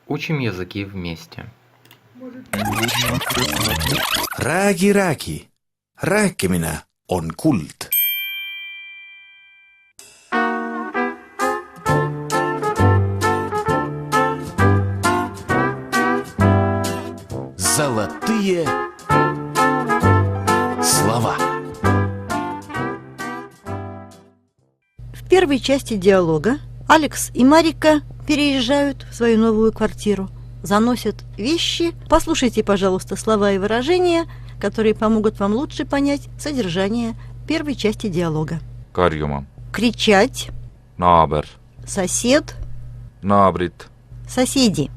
Учим языки вместе. Räägi. Rääkimine on kuld. Золотые слова. В первой части диалога Алекс и Марика переезжают в свою новую квартиру, заносят вещи. Послушайте, пожалуйста, слова и выражения, которые помогут вам лучше понять содержание первой части диалога. Karjuma. Кричать, Naaber. сосед, Naabrid. соседи.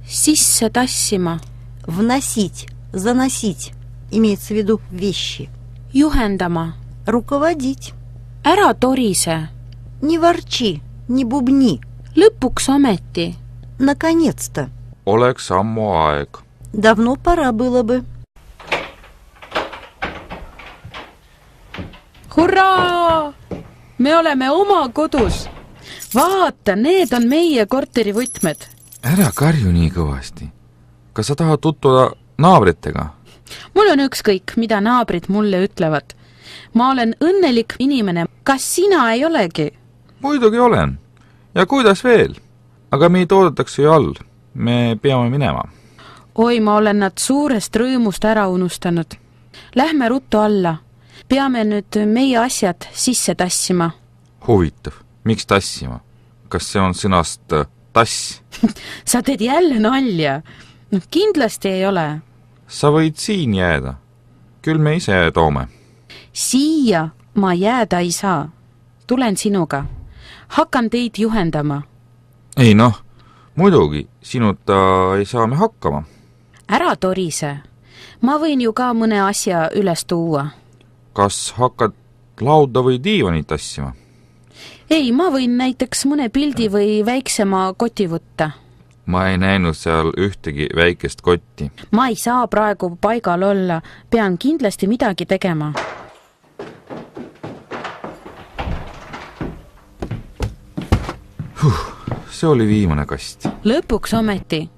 Sisse tassima. Вносить, заносить, имеется в виду вещи. Juhendama. Руководить. Ära torise. Не ворчи, не бубни. Lõpuks ometi. Наконец-то. Oleks ammu aeg. Давно пора было бы. Hurraa! Me oleme oma kodus. Vaata, need on meie korteri võtmed. Ära karju nii kõvasti. Kas sa tahad tutvuda naabritega? Mul on ükskõik, mida naabrid mulle ütlevad. Ma olen õnnelik inimene. Kas sina ei olegi? Muidugi olen. Ja kuidas veel? Aga meid oodatakse ju all. Me peame minema. Oi, ma olen nad suurest rõõmust ära unustanud. Lähme ruttu alla. Peame nüüd meie asjad sisse tassima. Huvitav. Miks tassima? Kas see on sõnast tass? Sa teed jälle nalja. Kindlasti ei ole. Sa võid siin jääda. Küll me ise toome. Siia ma jääda ei saa. Tulen sinuga. Hakkan teid juhendama. Ei noh, muidugi, sinuta ei saa me hakkama. Ära torise. Ma võin ju ka mõne asja üles tuua. Kas hakkad lauda või diivanit tassima? Ei, ma võin näiteks mõne pildi või väiksema koti võtta. Ma ei näinud seal ühtegi väikest kotti. Ma ei saa praegu paigal olla. Pean kindlasti midagi tegema. See oli viimane kast. Lõpuks ometi.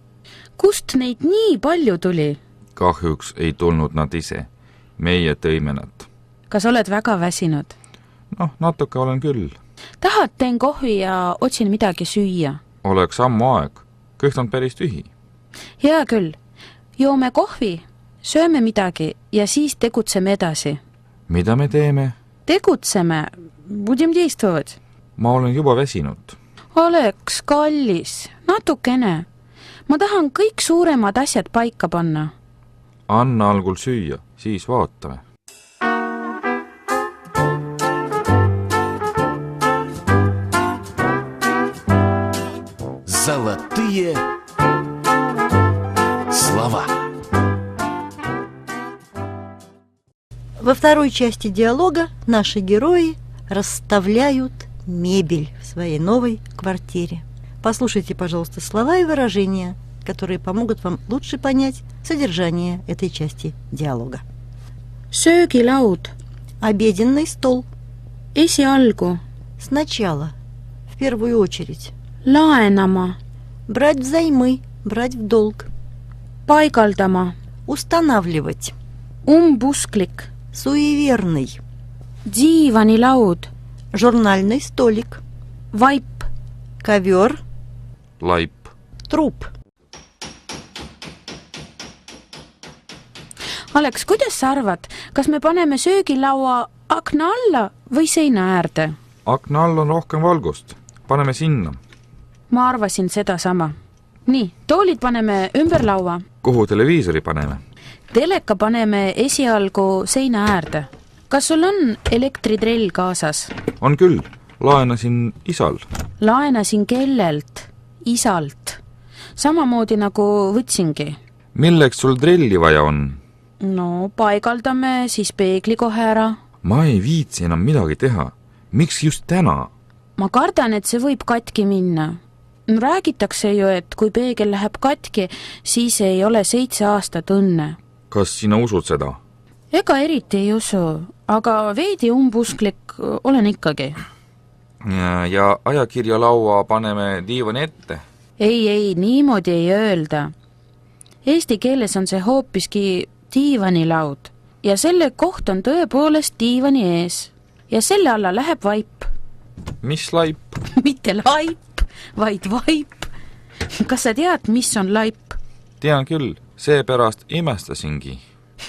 Kust neid nii palju tuli? Kahjuks ei tulnud nad ise. Meie tõime nad. Kas oled väga väsinud? Noh, natuke olen küll. Tahad, teen kohvi ja otsin midagi süüa? Oleks ammu aeg. Kõht on päris tühi. Hea küll. Joome kohvi, sööme midagi ja siis tegutseme edasi. Mida me teeme? Tegutseme. Budem действовать. Ma olen juba väsinud. Oleks kallis. Natukene. Ma tahan kõik suuremad asjad paika panna. Anna algul süüa, siis vaatame. Золотые слова. Во второй части диалога наши герои расставляют мебель в своей новой квартире. Послушайте, пожалуйста, слова и выражения, которые помогут вам лучше понять содержание этой части диалога. Söögilaud. Обеденный стол. Esialgu. Сначала. В первую очередь. Laenama. Брать взаймы, брать в долг. Paigaldama. Устанавливать. Umbusklik. Суеверный. Diivanilaud. Журнальный столик. Vaip. Ковер. Laip. Труп. Aleks, kuidas sa arvad, kas me paneme söögilaua akna alla või seina äärde? Akna all on rohkem valgust. Paneme sinna. Ma arvasin seda sama. Nii, toolid paneme ümber laua. Kuhu televiisori paneme? Teleka paneme esialgu seina äärde. Kas sul on elektritrell kaasas? On küll. Laenasin isal. Laenasin kellelt? Isalt. Samamoodi nagu võtsingi. Milleks sul trelli vaja on? No, paigaldame siis peegli kohe ära. Ma ei viitsi enam midagi teha. Miks just täna? Ma kardan, et see võib katki minna. Räägitakse ju, et kui peegel läheb katki, siis ei ole 7 aastat õnne. Kas sina usud seda? Ega eriti ei usu, aga veidi umbusklik olen ikkagi. Ja ajakirja laua paneme diivani ette. ei, niimoodi ei öelda. Eesti keeles on see hoopiski diivanilaud ja selle koht on tõepoolest diivani ees ja selle alla läheb vaip. mis laip? Mitte laip, vaid vaip. Kas sa tead, mis on laip? Tean küll, seepärast imestasingi.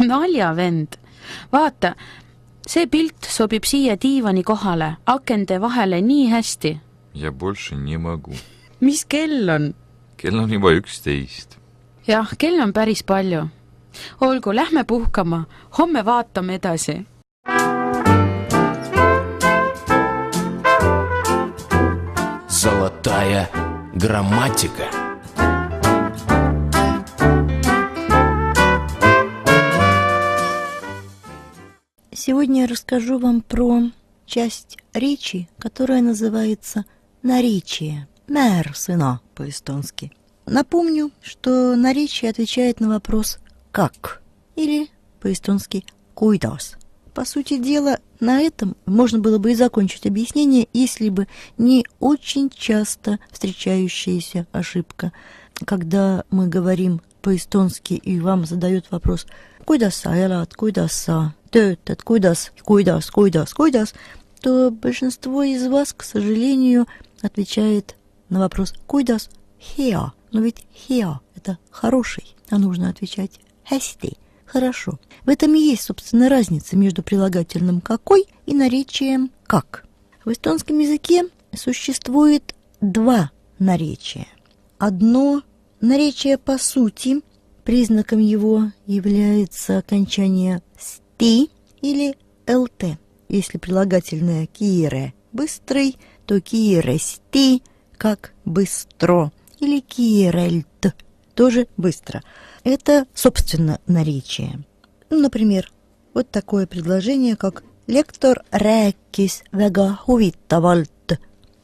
Nalja, vend. Vaata, see pilt sobib siia diivani kohale, akende vahele nii hästi. Ja больше не могу. Mis kell on? Kell on juba 11. Jah, kell on päris palju. Olgu, lähme puhkama, homme vaatame edasi. Золотая грамматика. Сегодня я расскажу вам про часть речи, которая называется наречие. Мär-sõna по-эстонски. Напомню, что наречие отвечает на вопрос «как» или по-эстонски «kuidas». По сути дела, на этом можно было бы и закончить объяснение, если бы не очень часто встречающаяся ошибка. Когда мы говорим по-эстонски и вам задают вопрос «kuidas sa elad», «kuidas sa töötad», «kuidas», то большинство из вас, к сожалению, отвечает на вопрос «kuidas hea». Но ведь hea – это хороший, а нужно отвечать hästi. Хорошо. В этом и есть, собственно, разница между прилагательным «какой» и наречием «как». В эстонском языке существует два наречия. Одно наречие по сути, признаком его является окончание «sti» или «lt». Если прилагательное «kiire» – «быстрый», то «kiiresti» – как «быстро» или «kiirelt» – тоже «быстро». Это, собственно, наречие. Например, вот такое предложение, как «Лектор rääkis väga huvitavalt».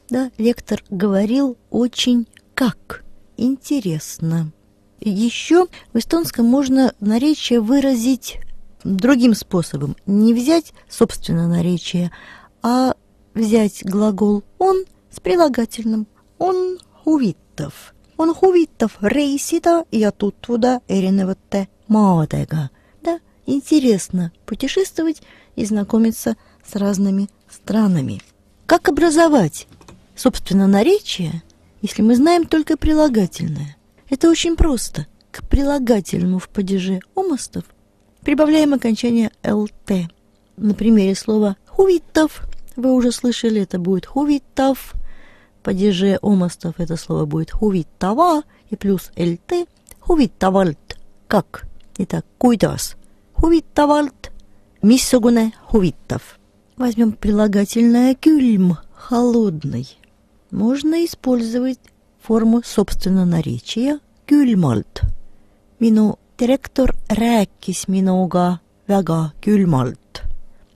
Да, лектор говорил очень как интересно. Еще в эстонском можно наречие выразить другим способом. Не взять, собственно, наречие, а взять глагол «он» с прилагательным «on huvitav». On huvitav reisida ja tutvuda erinevate maadega. Да, интересно путешествовать и знакомиться с разными странами. Как образовать, собственно, наречие, если мы знаем только прилагательное? Это очень просто. К прилагательному в падеже омастов прибавляем окончание «lt». На примере слова «huvitav» вы уже слышали, это будет «huvitav». В падеже омастов это слово будет «huvitava» и плюс «lt». «Huvitavalt» – как? Итак, «kuidas» – «huvitavalt», «missugune» – «huvitav». Возьмем прилагательное «külm» – «холодный». Можно использовать форму собственно наречия «külmalt». Minu директор rääkis minuga väga külmalt.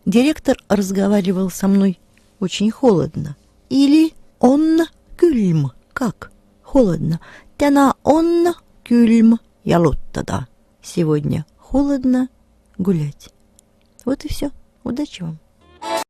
Директор разговаривал со мной очень холодно. Или on külm. Как? Холодно. Täna on külm jalutada. Сегодня холодно гулять. Вот и все. Удачи вам.